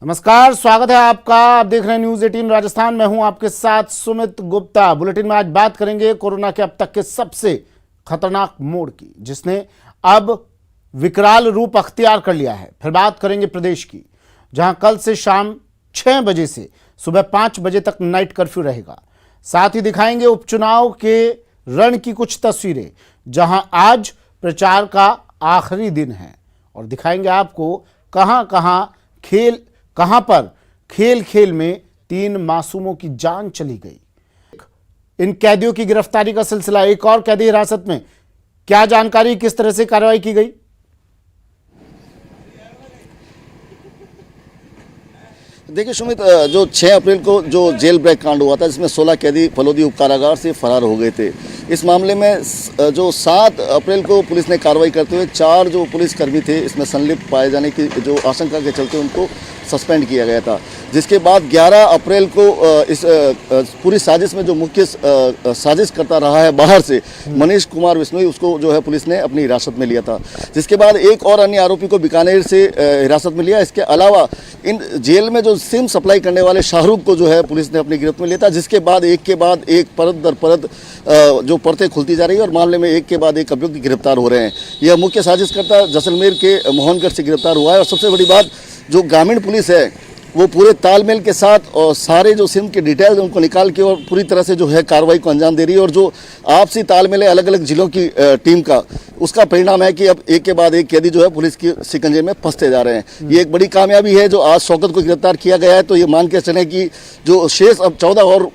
नमस्कार, स्वागत है आपका। आप देख रहे हैं न्यूज 18 राजस्थान। मैं हूं आपके साथ सुमित गुप्ता। बुलेटिन में आज बात करेंगे कोरोना के अब तक के सबसे खतरनाक मोड़ की, जिसने अब विकराल रूप अख्तियार कर लिया है। फिर बात करेंगे प्रदेश की, जहां कल से शाम 6 बजे से सुबह 5 बजे तक नाइट कर्फ्यू रहेगा। साथ ही दिखाएंगे उपचुनाव के रण की कुछ तस्वीरें, जहां आज प्रचार का आखिरी दिन है, और दिखाएंगे आपको कहां पर खेल खेल में 3 मासूमों की जान चली गई। इन कैदियों की गिरफ्तारी का सिलसिला, एक और कैदी हिरासत में, क्या जानकारी, किस तरह से कार्रवाई की गई। देखिए सुमित, जो 6 अप्रैल को जो जेल ब्रेक कांड हुआ था, जिसमें 16 कैदी फलोदी उप कारागार से फरार हो गए थे। इस मामले में जो 7 अप्रैल को पुलिस ने कार्रवाई करते हुए 4 जो पुलिसकर्मी थे इसमें संलिप्त पाए जाने की जो आशंका के चलते उनको सस्पेंड किया गया था। जिसके बाद 11 अप्रैल को इस पूरी साजिश में जो मुख्य साजिश करता रहा है बाहर से मनीष कुमार बिश्नोई, उसको जो है पुलिस ने अपनी हिरासत में लिया था। जिसके बाद एक और अन्य आरोपी को बीकानेर से हिरासत में लिया। इसके अलावा इन जेल में जो सिम सप्लाई करने वाले शाहरुख को जो है पुलिस ने अपनी गिरफ्त में लिया था। जिसके बाद एक परत दर परत जो परतें खुलती जा रही है और मामले में एक के बाद एक अभियुक्त गिरफ्तार हो रहे हैं। यह मुख्य साजिशकर्ता जैसलमेर के मोहनगढ़ से गिरफ्तार हुआ है। और सबसे बड़ी बात, जो ग्रामीण पुलिस है वो पूरे तालमेल के साथ और सारे जो सिम के डिटेल्स उनको निकाल के और पूरी तरह से जो है कार्रवाई को अंजाम दे रही है। और जो आपसी तालमेल है अलग अलग जिलों की टीम का, उसका परिणाम है कि अब एक के बाद एक कैदी जो है पुलिस की शिकंजे में फंसते जा रहे हैं। ये एक बड़ी कामयाबी है जो आज शौकत को गिरफ्तार किया गया है। तो ये मान के चलें कि जो शेष अब 14 और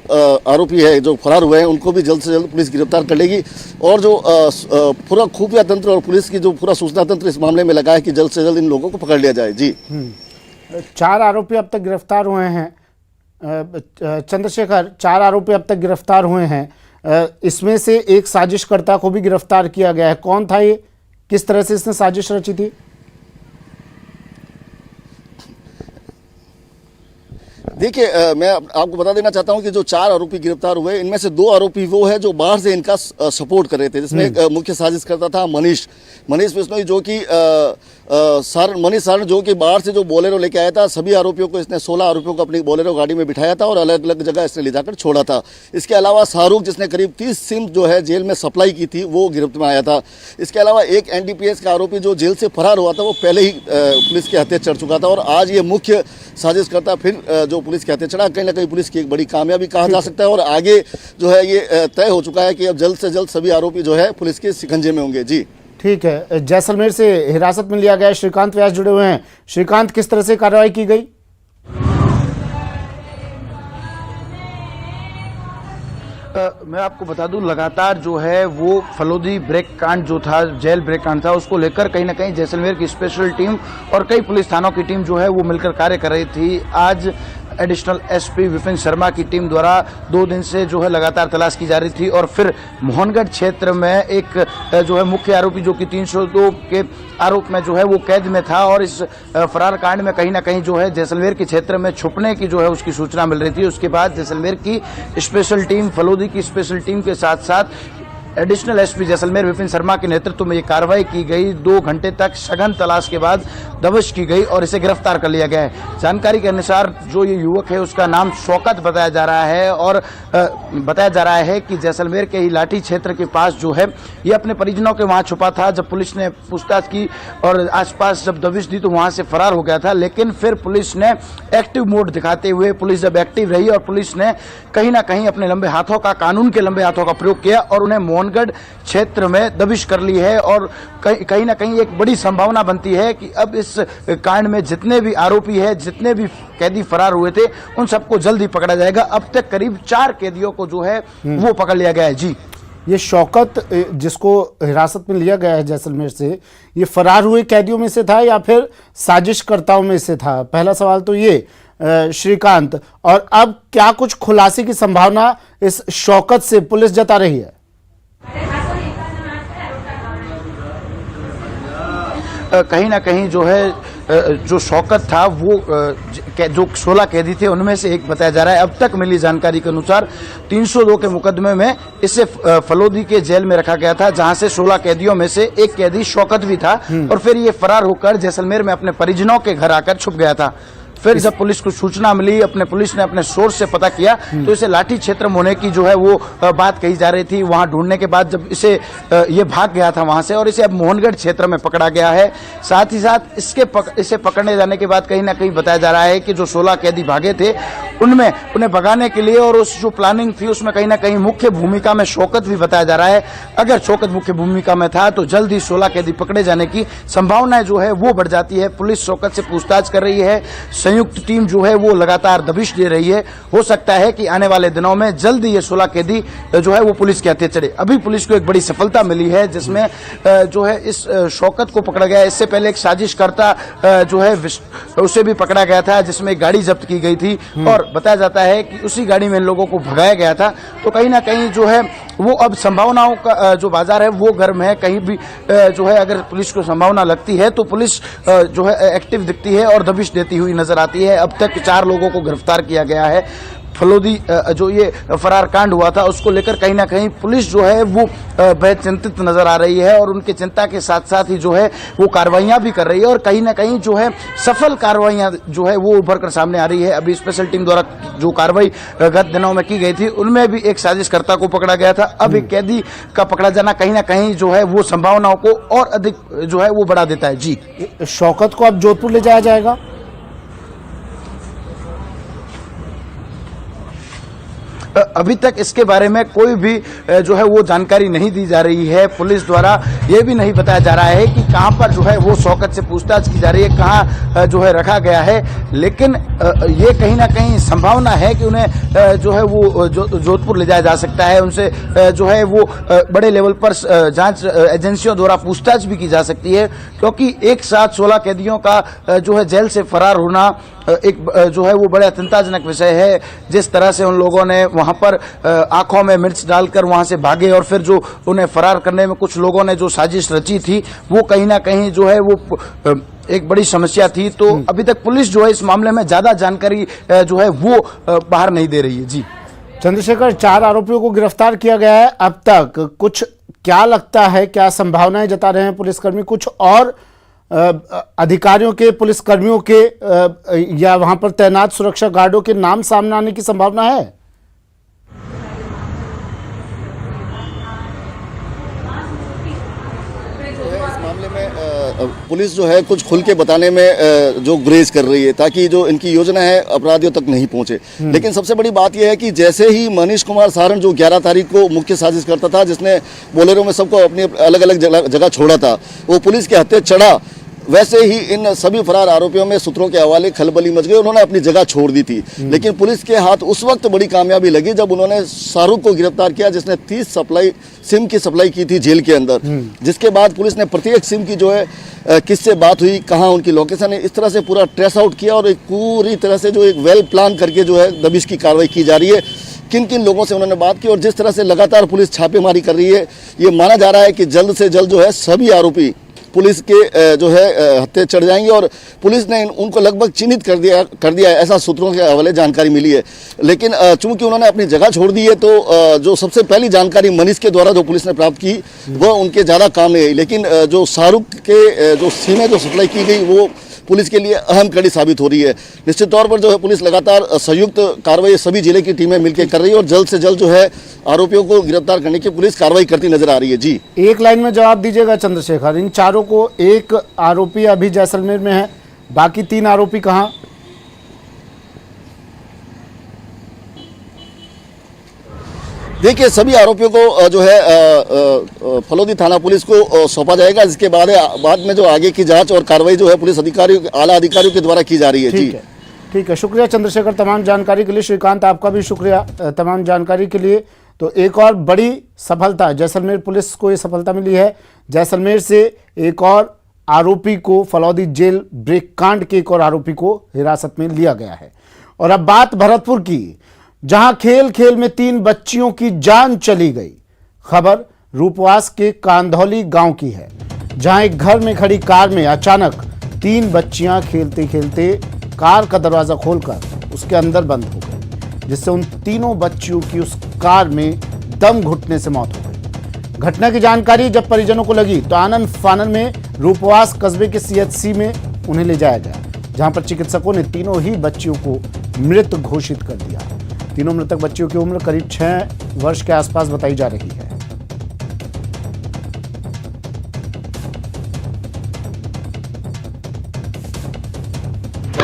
आरोपी है जो फरार हुए हैं, उनको भी जल्द से जल्द पुलिस गिरफ्तार कर लेगी। और जो पूरा खुफिया तंत्र और पुलिस की जो पूरा सूचना तंत्र इस मामले में लगा है कि जल्द से जल्द इन लोगों को पकड़ लिया जाए। जी, 4 आरोपी अब तक गिरफ्तार हुए हैं। चंद्रशेखर, 4 आरोपी अब तक गिरफ्तार हुए हैं। इसमें से एक साजिशकर्ता को भी गिरफ्तार किया गया है। कौन था ये, किस तरह से इसने साजिश रची थी? देखिए, मैं आपको बता देना चाहता हूं कि जो 4 आरोपी गिरफ्तार हुए, इनमें से 2 आरोपी वो है जो बाहर से इनका सपोर्ट कर रहे थे। जिसमें एक मुख्य साजिशकर्ता था मनीष बिश्नोई, जो कि मनीष सारण, जो कि बाहर से जो बोलेरो लेके आया था। सभी आरोपियों को इसने 16 आरोपियों को अपनी बोलेरो गाड़ी में बिठाया था और अलग अलग जगह इसने ले जाकर छोड़ा था। इसके अलावा शाहरुख, जिसने करीब 30 सिम जो है जेल में सप्लाई की थी, वो गिरफ्त में आया था। इसके अलावा एक NDPS का आरोपी जो जेल से फरार हुआ था, वो पहले ही पुलिस के हत्थे चढ़ चुका था। और आज ये मुख्य साजिशकर्ता फिर जो पुलिस के हत्थे चढ़ा, कहीं ना कहीं पुलिस की एक बड़ी कामयाबी कहा जा सकता है। और आगे जो है ये तय हो चुका है कि अब जल्द से जल्द सभी आरोपी जो है पुलिस के शिकंजे में होंगे। जी ठीक है। जैसलमेर से हिरासत में लिया गया श्रीकांत व्यास जुड़े हुए हैं। श्रीकांत, किस तरह से कार्रवाई की गई? मैं आपको बता दूं, लगातार जो है वो फलोदी ब्रेक कांड जो था, जेल ब्रेक कांड था, उसको लेकर कहीं ना कहीं जैसलमेर की स्पेशल टीम और कई पुलिस थानों की टीम जो है वो मिलकर कार्य कर रही थी। आज एडिशनल SP विपिन शर्मा की टीम द्वारा 2 दिन से जो है लगातार तलाश की जा रही थी। और फिर मोहनगढ़ क्षेत्र में एक जो है मुख्य आरोपी, जो कि 302 के आरोप में जो है वो कैद में था, और इस फरार कांड में कहीं ना कहीं जो है जैसलमेर के क्षेत्र में छुपने की जो है उसकी सूचना मिल रही थी। उसके बाद जैसलमेर की स्पेशल टीम, फलोदी की स्पेशल टीम के साथ साथ एडिशनल SP जैसलमेर विपिन शर्मा के नेतृत्व में ये कार्रवाई की गई। 2 घंटे तक सघन तलाश के बाद दबिश की गई और इसे गिरफ्तार कर लिया गया है। जानकारी के अनुसार जो ये युवक है उसका नाम शौकत बताया जा रहा है, और बताया जा रहा है कि जैसलमेर के ही लाठी क्षेत्र के पास जो है ये अपने परिजनों के वहां छुपा था। जब पुलिस ने पूछताछ की और आसपास जब दबिश दी तो वहां से फरार हो गया था। लेकिन फिर पुलिस ने एक्टिव मोड दिखाते हुए, पुलिस जब एक्टिव रही और पुलिस ने कहीं ना कहीं अपने लंबे हाथों का, कानून के लंबे हाथों का प्रयोग किया और उन्हें मोहनगढ़ क्षेत्र में दबिश कर ली है। और कहीं ना कहीं एक बड़ी संभावना बनती है कि अब इस कांड में जितने भी आरोपी हैं, जितने भी कैदी फरार हुए थे, उन सबको जल्दी पकड़ा जाएगा। अब तक करीब 4 कैदियों को जो है वो पकड़ लिया गया है। जी, ये शौकत जिसको हिरासत में लिया गया है जैसलमेर से, ये फरार हुए कैदियों में से था या फिर साजिशकर्ताओं में से था? पहला सवाल तो ये श्रीकांत। और अब क्या कुछ खुलासे की संभावना इस शौकत से पुलिस जता रही है? कहीं ना कहीं जो है जो शौकत था वो जो 16 कैदी थे उनमें से एक बताया जा रहा है। अब तक मिली जानकारी के अनुसार 302 के मुकदमे में इसे फलोदी के जेल में रखा गया था, जहां से 16 कैदियों में से एक कैदी शौकत भी था और फिर ये फरार होकर जैसलमेर में अपने परिजनों के घर आकर छुप गया था। फिर जब पुलिस को सूचना मिली, पुलिस ने अपने सोर्स से पता किया तो इसे लाठी क्षेत्र में होने की जो है वो बात कही जा रही थी। वहां ढूंढने के बाद जब इसे ये भाग गया था वहां से, और इसे अब मोहनगढ़ क्षेत्र में पकड़ा गया है। साथ ही साथ इसे पकड़ने जाने के बाद कहीं ना कहीं बताया जा रहा है कि जो 16 कैदी भागे थे उनमें उन्हें भगाने के लिए और उस जो प्लानिंग थी उसमें कहीं ना कहीं मुख्य भूमिका में शौकत भी बताया जा रहा है। अगर शौकत मुख्य भूमिका में था तो जल्द ही 16 कैदी पकड़े जाने की संभावना जो है वो बढ़ जाती है। पुलिस शौकत से पूछताछ कर रही है, संयुक्त टीम जो है वो लगातार दबिश दे रही है। हो सकता है कि आने वाले दिनों में जल्द ही ये 16 कैदी जो है वो पुलिस के हत्थे चढ़े। अभी पुलिस को एक बड़ी सफलता मिली है जिसमें जो है इस शौकत को पकड़ा गया। इससे पहले एक साजिशकर्ता जो है उसे भी पकड़ा गया था जिसमें एक गाड़ी जब्त की गई थी और बताया जाता है कि उसी गाड़ी में इन लोगों को भगाया गया था। तो कहीं ना कहीं जो है वो अब संभावनाओं का जो बाजार है वो गर्म है। कहीं भी जो है अगर पुलिस को संभावना लगती है तो पुलिस जो है एक्टिव दिखती है और दबिश देती हुई नजर आती है। अब तक 4 लोगों को गिरफ्तार किया गया है। फलोदी जो ये फरार कांड हुआ था उसको लेकर कहीं ना कहीं पुलिस जो है वो बेहद चिंतित नजर आ रही है और उनकी चिंता के साथ साथ ही जो है वो कार्रवाइयां भी कर रही है और कहीं ना कहीं जो है सफल कार्रवाइयां जो है वो उभर कर सामने आ रही है। अभी स्पेशल टीम द्वारा जो कार्रवाई गत दिनों में की गई थी उनमें भी एक साजिशकर्ता को पकड़ा गया था। अब एक कैदी का पकड़ा जाना कहीं ना कहीं जो है वो संभावनाओं को और अधिक जो है वो बढ़ा देता है। जी, शौकत को अब जोधपुर ले जाया जाएगा? अभी तक इसके बारे में कोई भी जो है वो जानकारी नहीं दी जा रही है। पुलिस द्वारा ये भी नहीं बताया जा रहा है कि कहां पर जो है वो शौकत से पूछताछ की जा रही है, कहां जो है रखा गया है। लेकिन ये कहीं ना कहीं संभावना है कि उन्हें जो है वो जोधपुर ले जाया जा सकता है। उनसे जो है वो बड़े लेवल पर जांच एजेंसियों द्वारा पूछताछ भी की जा सकती है, क्योंकि एक साथ 16 कैदियों का जो है जेल से फरार होना एक जो है वो बड़ा चिंताजनक विषय है। जिस तरह से उन लोगों ने वहां पर आंखों में मिर्च डालकर वहां से भागे और फिर जो उन्हें फरार करने में कुछ लोगों ने जो साजिश रची थी वो कहीं ना कहीं जो है वो एक बड़ी समस्या थी। तो अभी तक पुलिस जो है इस मामले में ज्यादा जानकारी जो है वो बाहर नहीं दे रही है। जी चंद्रशेखर, 4 आरोपियों को गिरफ्तार किया गया है अब तक। कुछ क्या लगता है, क्या संभावनाएं जता रहे हैं पुलिसकर्मी? कुछ और अधिकारियों के, पुलिसकर्मियों के या वहां पर तैनात सुरक्षा गार्डों के नाम सामने आने की संभावना है? इस मामले में पुलिस जो है कुछ खुल के बताने में जो गुरेज कर रही है ताकि जो इनकी योजना है अपराधियों तक नहीं पहुंचे। लेकिन सबसे बड़ी बात यह है कि जैसे ही मनीष कुमार सारण जो 11 तारीख को मुख्य साजिश करता था, जिसने बोलेरो में सबको अपनी अलग अलग जगह छोड़ा था, वो पुलिस के हत्थे चढ़ा, वैसे ही इन सभी फरार आरोपियों में सूत्रों के हवाले खलबली मच गई। उन्होंने अपनी जगह छोड़ दी थी। लेकिन पुलिस के हाथ उस वक्त बड़ी कामयाबी लगी जब उन्होंने शाहरुख को गिरफ्तार किया, जिसने 30 सिम की सप्लाई की थी जेल के अंदर। जिसके बाद पुलिस ने प्रत्येक सिम की जो है किससे बात हुई, कहाँ उनकी लोकेशन है, इस तरह से पूरा ट्रेस आउट किया और एक पूरी तरह से जो एक वेल प्लान करके जो है दबिश की कार्रवाई की जा रही है। किन किन लोगों से उन्होंने बात की और जिस तरह से लगातार पुलिस छापेमारी कर रही है, ये माना जा रहा है कि जल्द से जल्द जो है सभी आरोपी पुलिस के जो है हत्थे चढ़ जाएंगे और पुलिस ने उनको लगभग चिन्हित कर दिया है, ऐसा सूत्रों के हवाले जानकारी मिली है। लेकिन चूंकि उन्होंने अपनी जगह छोड़ दी है तो जो सबसे पहली जानकारी मनीष के द्वारा जो पुलिस ने प्राप्त की वो उनके ज़्यादा काम नहीं आई। लेकिन जो शाहरुख के जो सीमें जो सप्लाई की गई वो पुलिस के लिए अहम कड़ी साबित हो रही है। निश्चित तौर पर जो है पुलिस लगातार संयुक्त कार्रवाई सभी जिले की टीमें मिलकर कर रही है और जल्द से जल्द जो है आरोपियों को गिरफ्तार करने की पुलिस कार्रवाई करती नजर आ रही है। जी, एक लाइन में जवाब दीजिएगा चंद्रशेखर, इन चारों को, एक आरोपी अभी जैसलमेर में है, बाकी 3 आरोपी कहाँ? देखिए, सभी आरोपियों को जो है फलोदी थाना पुलिस को सौंपा जाएगा, जिसके बाद में जो आगे की जांच और कार्रवाई जो है पुलिस अधिकारियों, आला अधिकारियों के द्वारा की जा रही है। जी ठीक है, शुक्रिया चंद्रशेखर तमाम जानकारी के लिए। श्रीकांत, आपका भी शुक्रिया तमाम जानकारी के लिए। तो एक और बड़ी सफलता, जैसलमेर पुलिस को ये सफलता मिली है। जैसलमेर से एक और आरोपी को, फलौदी जेल ब्रेक कांड के एक और आरोपी को हिरासत में लिया गया है। और अब बात भरतपुर की, जहां खेल खेल में 3 बच्चियों की जान चली गई। खबर रूपवास के कांधौली गांव की है, जहां एक घर में खड़ी कार में अचानक 3 बच्चियां खेलते खेलते कार का दरवाजा खोलकर उसके अंदर बंद हो गई, जिससे उन तीनों बच्चियों की उस कार में दम घुटने से मौत हो गई। घटना की जानकारी जब परिजनों को लगी तो आनंद फानन में रूपवास कस्बे के CHC में उन्हें ले जाया गया, जहां पर चिकित्सकों ने तीनों ही बच्चियों को मृत घोषित कर दिया। तीनों मृतक बच्चियों की उम्र करीब 6 वर्ष के आसपास बताई जा रही है।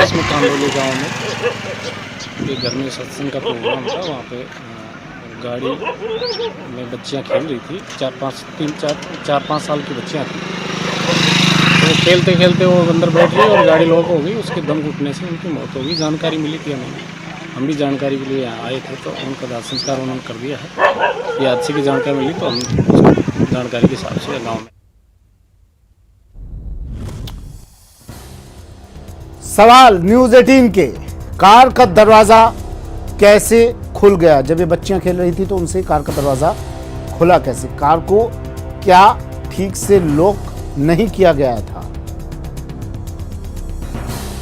इसमें कांडोली गांव में एक घर में सत्संग का प्रोग्राम था। वहाँ पे गाड़ी में बच्चियाँ खेल रही थी, 4-5 साल की बच्चियाँ थी। तो खेलते खेलते वो अंदर बैठ गई और गाड़ी लॉक हो गई। उसके दम घुटने से उनकी मौत हो गई। जानकारी मिली थी हमें, हम भी जानकारी के लिए यहाँ आए थे, तो उनका दाह संस्कार उन्होंने कर दिया है। ये हादसे की जानकारी मिली तो हम जानकारी के हिसाब से गाँव में। सवाल न्यूज 18 के, कार का दरवाजा कैसे खुल गया? जब ये बच्चियां खेल रही थी तो उनसे कार का दरवाजा खुला कैसे? कार को क्या ठीक से लॉक नहीं किया गया था?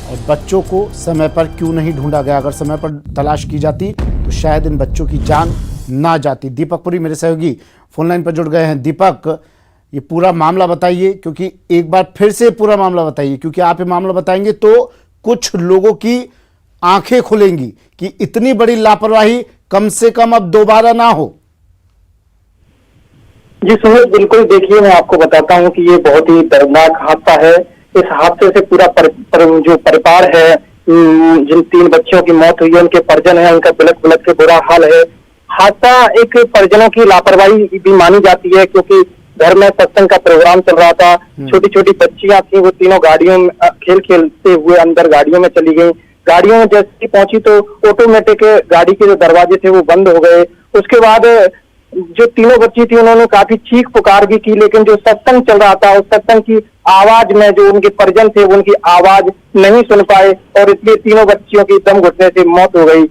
और बच्चों को समय पर क्यों नहीं ढूंढा गया? अगर समय पर तलाश की जाती तो शायद इन बच्चों की जान ना जाती। दीपक पुरी मेरे सहयोगी फोन लाइन पर जुड़ गए हैं। दीपक, ये पूरा मामला बताइए, क्योंकि एक बार फिर से पूरा मामला बताइए, क्योंकि आप ये मामला बताएंगे तो कुछ लोगों की आंखें खुलेंगी कि इतनी बड़ी लापरवाही कम से कम अब दोबारा ना हो। जी सुमित, बिल्कुल। देखिए, मैं आपको बताता हूं कि ये बहुत ही दर्दनाक हादसा है। इस हादसे से पूरा जो परिवार है, जिन 3 बच्चियों की मौत हुई है, उनके परिजन है, उनका बिलख बिलख के बुरा हाल है। हादसा एक परिजनों की लापरवाही भी मानी जाती है, क्योंकि घर में सत्संग का प्रोग्राम चल रहा था। छोटी छोटी बच्चियां थी, वो तीनों गाड़ियों में खेलते हुए अंदर गाड़ियों में चली गई। गाड़ियों में जैसे पहुंची तो ऑटोमेटिक गाड़ी के जो दरवाजे थे वो बंद हो गए। उसके बाद जो तीनों बच्ची थी उन्होंने काफी चीख पुकार भी की, लेकिन जो सत्संग चल रहा था उस सत्संग की आवाज में जो उनके परिजन थे वो उनकी आवाज नहीं सुन पाए और इसलिए तीनों बच्चियों की दम घुटने से मौत हो गई।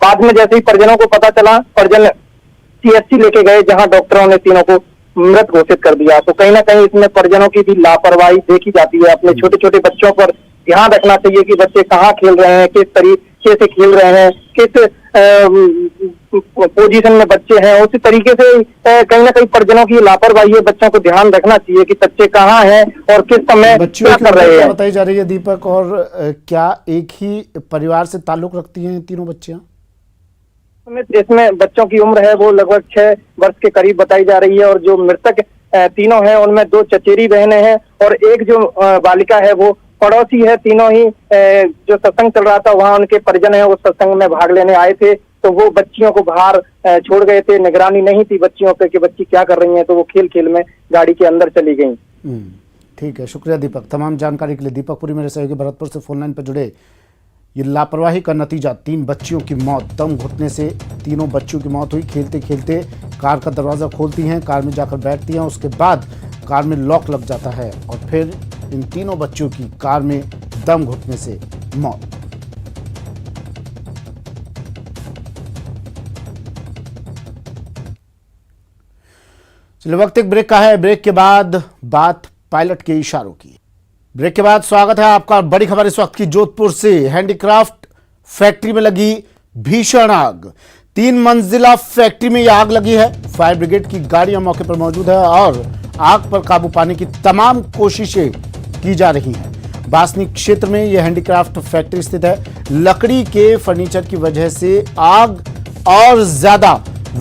बाद में जैसे ही परिजनों को पता चला, परिजन CHC लेके गए, जहां डॉक्टरों ने तीनों को मृत घोषित कर दिया। तो कहीं ना कहीं इसमें परिजनों की भी लापरवाही देखी जाती है। अपने छोटे छोटे बच्चों पर ध्यान रखना चाहिए कि बच्चे कहाँ खेल रहे हैं, किस तरीके से खेल रहे हैं, किस पोजीशन में बच्चे हैं। उसी तरीके से कहीं ना कहीं परिजनों की लापरवाही है। बच्चों को ध्यान रखना चाहिए कि बच्चे कहाँ हैं और किस समय क्या कर रहे हैं। बताई जा रही है दीपक, और क्या एक ही परिवार से ताल्लुक रखती हैं तीनों बच्चियां? इसमें बच्चों की उम्र है वो लगभग 6 वर्ष के करीब बताई जा रही है। और जो मृतक तीनों हैं उनमें 2 चचेरी बहनें हैं और एक जो बालिका है वो पड़ोसी है। तीनों ही जो सत्संग चल रहा था वहाँ उनके परिजन है, वो सत्संग में भाग लेने आए थे, तो वो बच्चियों को बाहर छोड़ गए थे। निगरानी नहीं थी बच्चियों पे कि बच्ची क्या कर रही हैं, तो वो खेल खेल में गाड़ी के अंदर चली गई। ठीक है, शुक्रिया दीपक तमाम जानकारी के लिए। दीपक पुरी मेरे सहयोगी भरतपुर से फोन लाइन पर जुड़े। ये लापरवाही का नतीजा 3 बच्चियों की मौत, दम घुटने से तीनों बच्चियों की मौत हुई। खेलते खेलते कार का दरवाज़ा खोलती हैं, कार में जाकर बैठती हैं, उसके बाद कार में लॉक लग जाता है और फिर इन तीनों बच्चियों की कार में दम घुटने से मौत। चलिए, वक्त एक ब्रेक का है। ब्रेक के बाद बात पायलट के इशारों की। ब्रेक के बाद स्वागत है आपका। बड़ी खबर इस वक्त की जोधपुर से। हैंडीक्राफ्ट फैक्ट्री में लगी भीषण आग। 3 मंजिला फैक्ट्री में यह आग लगी है। फायर ब्रिगेड की गाड़ियां मौके पर मौजूद है और आग पर काबू पाने की तमाम कोशिशें की जा रही हैं। बासनी क्षेत्र में यह हैंडीक्राफ्ट फैक्ट्री स्थित है। लकड़ी के फर्नीचर की वजह से आग और ज्यादा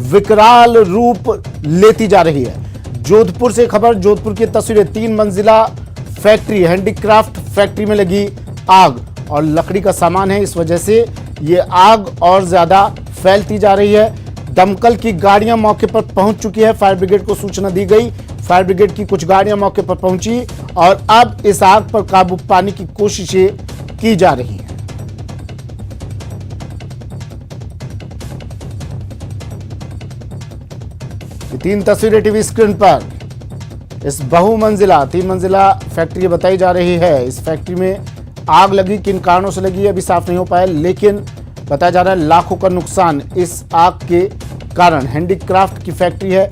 विकराल रूप लेती जा रही है। जोधपुर से खबर, जोधपुर की तस्वीरें। 3 मंजिला फैक्ट्री, हैंडीक्राफ्ट फैक्ट्री में लगी आग और लकड़ी का सामान है, इस वजह से ये आग और ज्यादा फैलती जा रही है। दमकल की गाड़ियां मौके पर पहुंच चुकी है। फायर ब्रिगेड को सूचना दी गई। फायर ब्रिगेड की कुछ गाड़ियां मौके पर पहुंची और अब इस आग पर काबू पाने की कोशिशें की जा रही हैं। ये 3 तस्वीरें टीवी स्क्रीन पर। इस बहुमंजिला 3 मंजिला फैक्ट्री बताई जा रही है। इस फैक्ट्री में आग लगी, किन कारणों से लगी अभी साफ नहीं हो पाया, लेकिन बताया जा रहा है लाखों का नुकसान इस आग के कारण। हैंडीक्राफ्ट की फैक्ट्री है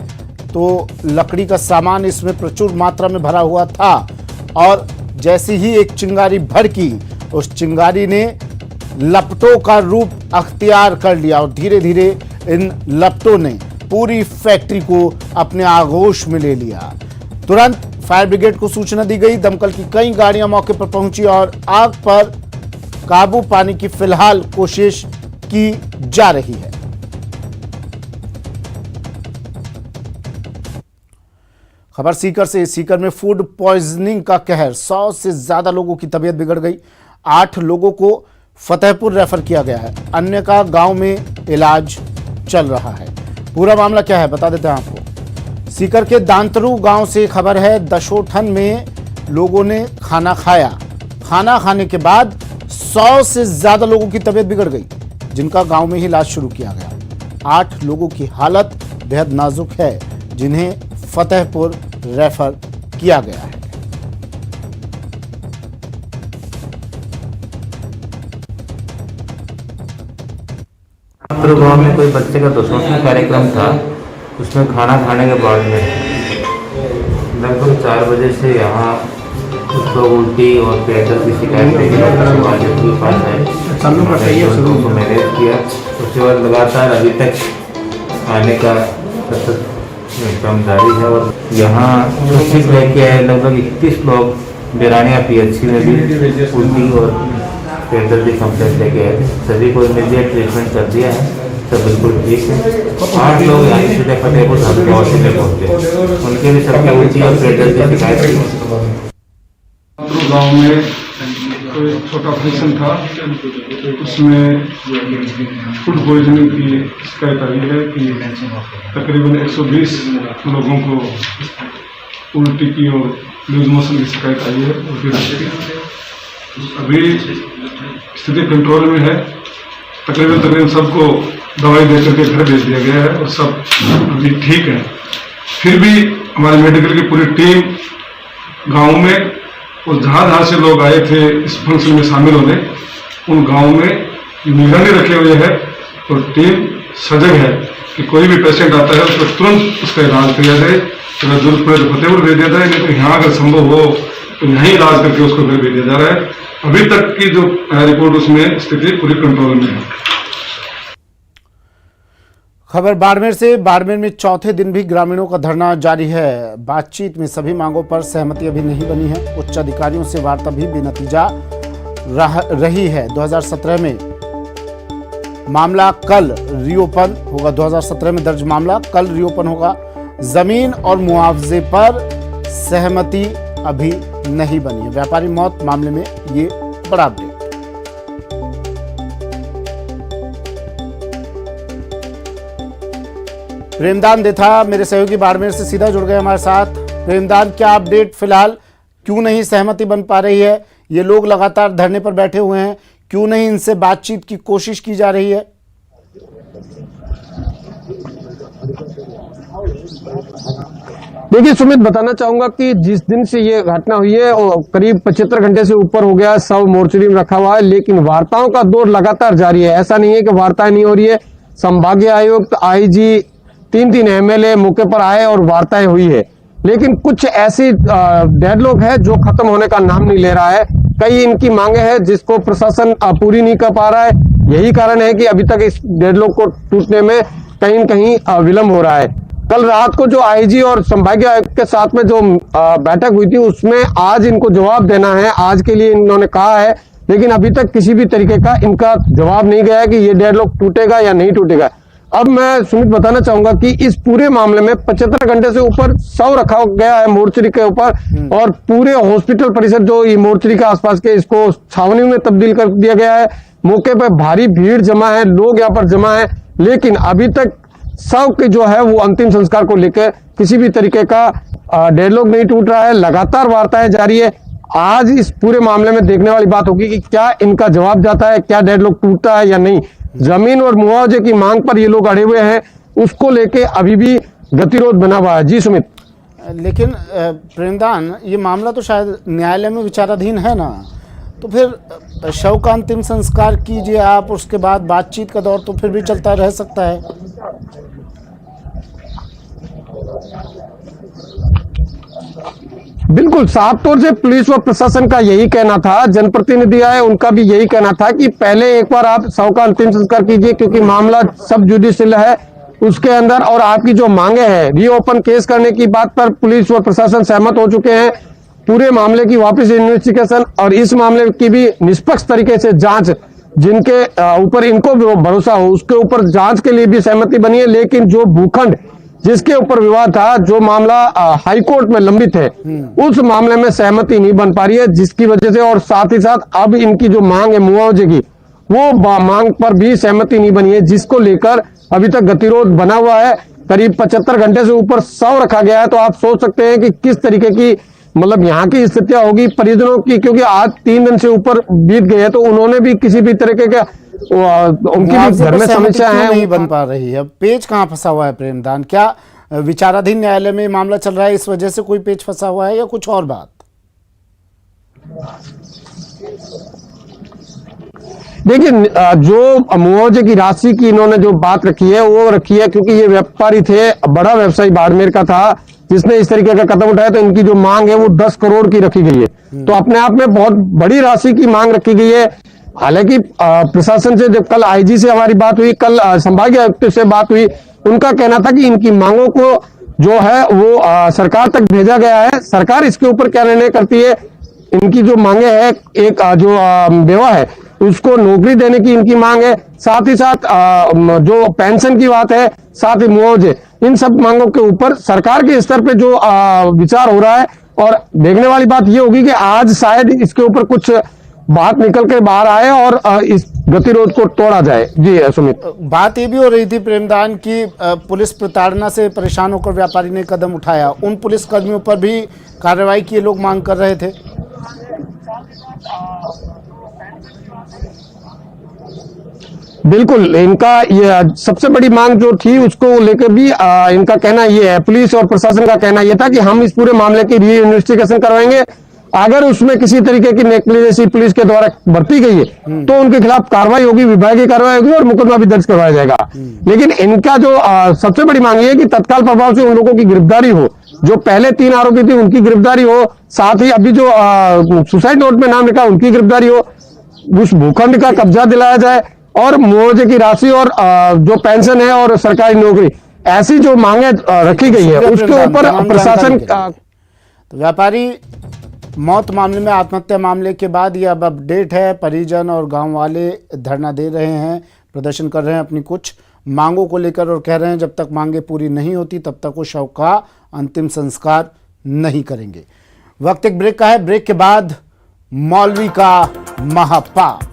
तो लकड़ी का सामान इसमें प्रचुर मात्रा में भरा हुआ था और जैसे ही एक चिंगारी भड़की, उस चिंगारी ने लपटों का रूप अख्तियार कर लिया और धीरे धीरे इन लपटों ने पूरी फैक्ट्री को अपने आगोश में ले लिया। तुरंत फायर ब्रिगेड को सूचना दी गई। दमकल की कई गाड़ियां मौके पर पहुंची और आग पर काबू पाने की फिलहाल कोशिश की जा रही है। खबर सीकर से। सीकर में फूड पॉइजनिंग का कहर, 100 से ज्यादा लोगों की तबीयत बिगड़ गई। 8 लोगों को फतेहपुर रेफर किया गया है, अन्य का गांव में इलाज चल रहा है। पूरा मामला क्या है बता देते हैं आपको। सीकर के दांतरू गांव से खबर है, दशोठन में लोगों ने खाना खाया। खाना खाने के बाद 100 से ज्यादा लोगों की तबीयत बिगड़ गई, जिनका गांव में ही इलाज शुरू किया गया। 8 लोगों की हालत बेहद नाजुक है, जिन्हें फतेहपुर रेफर किया गया है। गांव में कोई बच्चे का दशों कार्यक्रम था, उसमें खाना खाने के बाद में लगभग 4 बजे से यहाँ उसको उल्टी और पेट दर्द की शिकायत लेके डॉक्टर के पास आए, उसको मैनेज किया। उसके बाद लगातार अभी तक आने का सतत काम जारी है और यहाँ कोशिश लेके आए लगभग 21 लोग बेरानिया PHC में भी उल्टी और पेट दर्द की कंप्लेंट लेके आए। सभी को इमीडिएट ट्रीटमेंट कर दिया है, सब बिल्कुल ठीक है। 8 लोग यहाँ सीधे फतेहपुर हॉस्पिटल पहुँचे, उनके भी सबके उल्टी और पेट दर्द की शिकायत थी। गांव में कोई छोटा ऑपरेशन था, उसमें फूड पॉइजनिंग की शिकायत आई है कि तकरीबन 120 लोगों को उल्टी की और लूज मोशन की शिकायत आई है। अभी स्थिति कंट्रोल में है, तकरीबन सबको दवाई दे करके घर भेज दिया गया है और सब अभी ठीक है। फिर भी हमारे मेडिकल की पूरी टीम गांव में और जहाँ से लोग आए थे इस फंक्शन में शामिल होने, उन गांव में निगरानी रखे हुए है और टीम सजग है कि कोई भी पेशेंट आता है उसको तुरंत उसका इलाज किया जाए। अगर जरूरत पड़े तो फतेहपुर भेज दिया जाए, नहीं तो यहाँ अगर संभव हो तो यहीं इलाज करके उसको घर भेज दिया जा रहा है। अभी तक की जो रिपोर्ट उसमें स्थिति पूरी कंट्रोल में है। खबर बाड़मेर से। बाड़मेर में चौथे दिन भी ग्रामीणों का धरना जारी है। बातचीत में सभी मांगों पर सहमति अभी नहीं बनी है। उच्च अधिकारियों से वार्ता भी बेनतीजा रही है। 2017 में मामला कल रीओपन होगा। 2017 में दर्ज मामला कल रीओपन होगा। जमीन और मुआवजे पर सहमति अभी नहीं बनी है। व्यापारी मौत मामले में ये बड़ा अपडेट। प्रेमदान देथा मेरे सहयोगी बाड़मेर से सीधा जुड़ गए हमारे साथ। प्रेमदान, क्या अपडेट फिलहाल, क्यों नहीं सहमति बन पा रही है? ये लोग लगातार धरने पर बैठे हुए हैं, क्यों नहीं इनसे बातचीत की कोशिश की जा रही है? देखिए सुमित, बताना चाहूंगा कि जिस दिन से ये घटना हुई है करीब 75 घंटे से ऊपर हो गया, शव मोर्चरी में रखा हुआ है, लेकिन वार्ताओं का दौर लगातार जारी है। ऐसा नहीं है कि वार्ताएं नहीं हो रही है। संभागीय आयुक्त, IG, 3 MLA मौके पर आए और वार्ताएं हुई है, लेकिन कुछ ऐसी डेडलॉक है जो खत्म होने का नाम नहीं ले रहा है। कई इनकी मांगे हैं जिसको प्रशासन पूरी नहीं कर पा रहा है। यही कारण है कि अभी तक इस डेडलॉक को टूटने में कहीं न कहीं विलंब हो रहा है। कल रात को जो IG और संभागीय आयुक्त के साथ में जो बैठक हुई थी, उसमें आज इनको जवाब देना है, आज के लिए इन्होंने कहा है, लेकिन अभी तक किसी भी तरीके का इनका जवाब नहीं गया है कि ये डेडलॉक टूटेगा या नहीं टूटेगा। अब मैं सुमित बताना चाहूंगा कि इस पूरे मामले में 75 घंटे से ऊपर शव रखा गया है मोर्चरी के ऊपर और पूरे हॉस्पिटल परिसर जो ये मोर्चरी के आसपास के इसको छावनी में तब्दील कर दिया गया है। मौके पर भारी भीड़ जमा है, लोग यहाँ पर जमा है, लेकिन अभी तक शव के जो है वो अंतिम संस्कार को लेकर किसी भी तरीके का डेडलॉक नहीं टूट रहा है। लगातार वार्ताएं जारी है। आज इस पूरे मामले में देखने वाली बात होगी कि क्या इनका जवाब जाता है, क्या डेडलॉक टूटता है या नहीं। जमीन और मुआवजे की मांग पर ये लोग अड़े हुए हैं, उसको लेके अभी भी गतिरोध बना हुआ है। जी सुमित। लेकिन प्रेमदान, ये मामला तो शायद न्यायालय में विचाराधीन है ना, तो फिर शव का अंतिम संस्कार कीजिए आप, उसके बाद बातचीत का दौर तो फिर भी चलता रह सकता है। बिल्कुल साफ तौर से पुलिस व प्रशासन का यही कहना था, जनप्रतिनिधि आए उनका भी यही कहना था कि पहले एक बार आप शव का अंतिम संस्कार कीजिए, क्योंकि मामला सब जुडिशियल है उसके अंदर, और आपकी जो मांगे हैं रीओपन केस करने की बात पर पुलिस व प्रशासन सहमत हो चुके हैं। पूरे मामले की वापस इन्वेस्टिगेशन और इस मामले की भी निष्पक्ष तरीके से जांच, जिनके ऊपर इनको भरोसा हो उसके ऊपर जांच के लिए भी सहमति बनी है। लेकिन जो भूखंड जिसके ऊपर विवाद था, जो मामला हाई कोर्ट में लंबित है, उस मामले में सहमति नहीं बन पा रही है, जिसकी वजह से और साथ ही साथ अब इनकी जो मांग है मुआवजे की, वो मांग पर भी सहमति नहीं बनी है, जिसको लेकर अभी तक गतिरोध बना हुआ है। करीब 75 घंटे से ऊपर शव रखा गया है। तो आप सोच सकते हैं कि किस तरीके की मतलब यहाँ की स्थितियां होगी परिजनों की, क्योंकि आज 3 दिन से ऊपर बीत गए हैं, तो उन्होंने भी किसी भी तरीके का उनकी भी घर में समस्या है, नहीं बन पा रही है। पेच कहाँ फंसा हुआ है प्रेमदान? क्या विचाराधीन न्यायालय में मामला चल रहा है, इस वजह से कोई पेच फंसा हुआ है या कुछ और बात? देखिए, जो मुआवजे की राशि की इन्होंने जो बात रखी है वो रखी है क्योंकि ये व्यापारी थे, बड़ा व्यवसायी बाड़मेर का था, जिसने इस तरीके का कदम उठाया, तो इनकी जो मांग है वो 10 करोड़ की रखी गई है। तो अपने आप में बहुत बड़ी राशि की मांग रखी गई है। हालांकि प्रशासन से जब कल आईजी से हमारी बात हुई, कल संभागीय आयुक्त से बात हुई, उनका कहना था कि इनकी मांगों को जो है वो सरकार तक भेजा गया है, सरकार इसके ऊपर क्या निर्णय करती है। इनकी जो मांगे है, एक जो बेवा है उसको नौकरी देने की इनकी मांग है, साथ ही साथ जो पेंशन की बात है, साथ ही मुआवजे, इन सब मांगों के ऊपर सरकार के स्तर पे जो विचार हो रहा है। और देखने वाली बात ये होगी कि आज शायद इसके ऊपर कुछ बात निकल के बाहर आए और इस गतिरोध को तोड़ा जाए। जी सुमित, बात ये भी हो रही थी प्रेमदान की पुलिस प्रताड़ना से परेशान होकर व्यापारी ने कदम उठाया, उन पुलिस कर्मियों पर भी कार्रवाई की लोग मांग कर रहे थे। बिल्कुल, इनका ये सबसे बड़ी मांग जो थी उसको लेकर भी इनका कहना ये है, पुलिस और प्रशासन का कहना ये था कि हम इस पूरे मामले की री इन्वेस्टिगेशन करवाएंगे, अगर उसमें किसी तरीके की नेग्लिजेंसी पुलिस के द्वारा बरती गई है तो उनके खिलाफ कार्रवाई होगी, विभागीय कार्रवाई होगी और मुकदमा भी दर्ज करवाया जाएगा। लेकिन इनका जो सबसे बड़ी मांग ये है कि तत्काल प्रभाव से उन लोगों की गिरफ्तारी हो, जो पहले 3 आरोपी थे उनकी गिरफ्तारी हो, साथ ही अभी जो सुसाइड नोट में नाम लिखा उनकी गिरफ्तारी हो, उस भूखंड का कब्जा दिलाया जाए और मुआवजे की राशि और जो पेंशन है और सरकारी नौकरी, ऐसी जो मांगे रखी गई है उसके ऊपर प्रशासन तो व्यापारी मौत मामले में, आत्महत्या मामले के बाद ये अब अपडेट है। परिजन और गांव वाले धरना दे रहे हैं, प्रदर्शन कर रहे हैं अपनी कुछ मांगों को लेकर और कह रहे हैं जब तक मांगे पूरी नहीं होती तब तक वो शव का अंतिम संस्कार नहीं करेंगे। वक्त एक ब्रेक का है, ब्रेक के बाद मौलवी का महापाप।